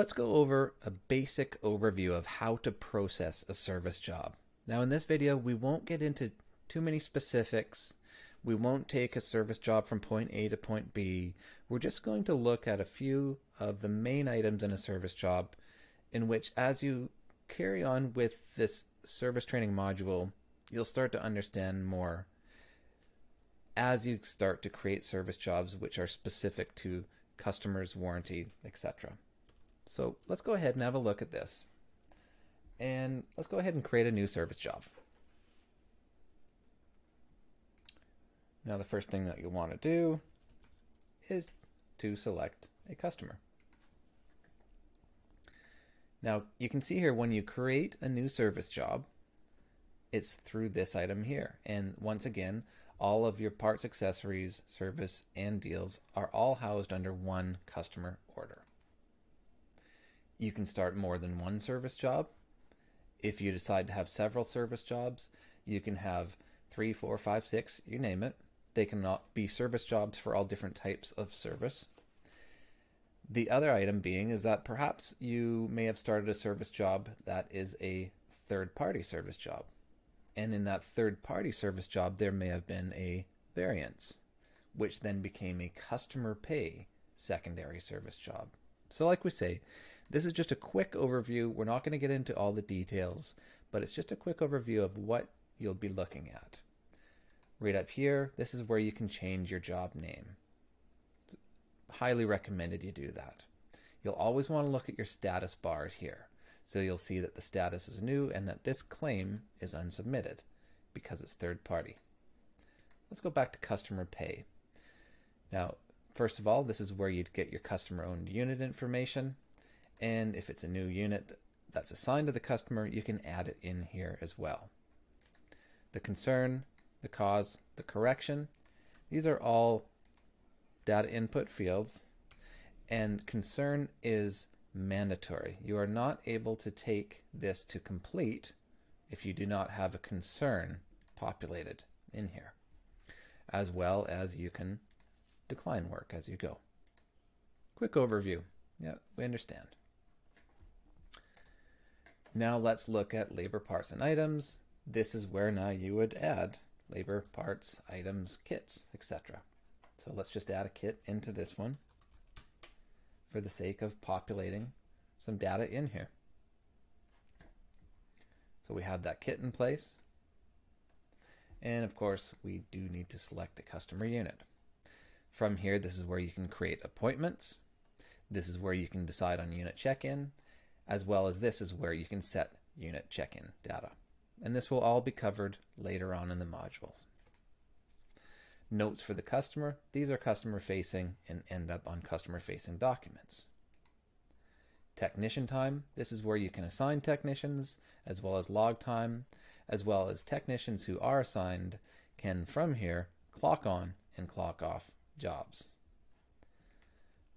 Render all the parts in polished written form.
Let's go over a basic overview of how to process a service job. Now in this video, we won't get into too many specifics. We won't take a service job from point A to point B. We're just going to look at a few of the main items in a service job in which, as you carry on with this service training module, you'll start to understand more as you start to create service jobs which are specific to customers, warranty, etc. So let's go ahead and have a look at this. And let's go ahead and create a new service job. Now the first thing that you'll want to do is to select a customer. Now you can see here when you create a new service job, it's through this item here. And once again, all of your parts, accessories, service, and deals are all housed under one customer order. You can start more than one service job. If you decide to have several service jobs, you can have 3, 4, 5, 6, you name it. They can be service jobs for all different types of service. The other item being is that perhaps you may have started a service job that is a third-party service job. And in that third-party service job, there may have been a variance, which then became a customer pay secondary service job. So like we say, this is just a quick overview. We're not going to get into all the details, but it's just a quick overview of what you'll be looking at. Right up here, this is where you can change your job name. It's highly recommended you do that. You'll always want to look at your status bars here. So you'll see that the status is new and that this claim is unsubmitted because it's third party. Let's go back to customer pay. Now, first of all, this is where you'd get your customer owned unit information. And if it's a new unit that's assigned to the customer, you can add it in here as well. The concern, the cause, the correction, these are all data input fields, and concern is mandatory. You are not able to take this to complete if you do not have a concern populated in here, as well as you can decline work as you go. Quick overview. Yeah, we understand. Now let's look at labor, parts, and items. This is where now you would add labor, parts, items, kits, etc. So let's just add a kit into this one for the sake of populating some data in here. So we have that kit in place. And of course, we do need to select a customer unit. From here, this is where you can create appointments. This is where you can decide on unit check-in, as well as this is where you can set unit check-in data. And this will all be covered later on in the modules. Notes for the customer, these are customer facing and end up on customer facing documents. Technician time, this is where you can assign technicians, as well as log time, as well as technicians who are assigned can from here clock on and clock off jobs.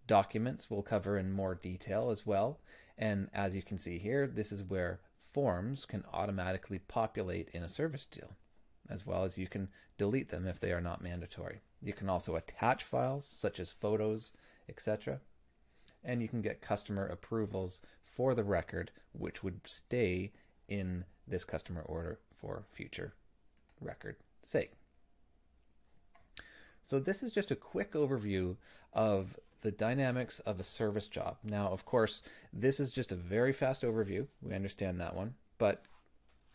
Documents we'll cover in more detail as well, and as you can see here, this is where forms can automatically populate in a service deal, as well as you can delete them if they are not mandatory. You can also attach files such as photos, etc. And you can get customer approvals for the record, which would stay in this customer order for future record sake. So this is just a quick overview of the dynamics of a service job. Now, of course, this is just a very fast overview. We understand that one, but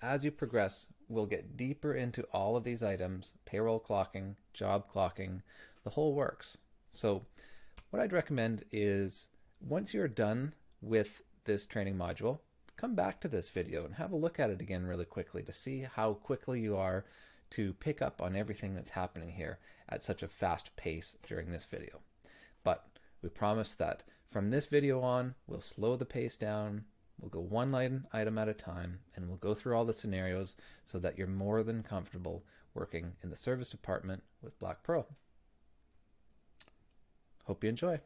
as you progress, we'll get deeper into all of these items, payroll clocking, job clocking, the whole works. So what I'd recommend is once you're done with this training module, come back to this video and have a look at it again really quickly to see how quickly you are to pick up on everything that's happening here at such a fast pace during this video. But we promise that from this video on, we'll slow the pace down. We'll go one item at a time, and we'll go through all the scenarios so that you're more than comfortable working in the service department with Black Pearl. Hope you enjoy.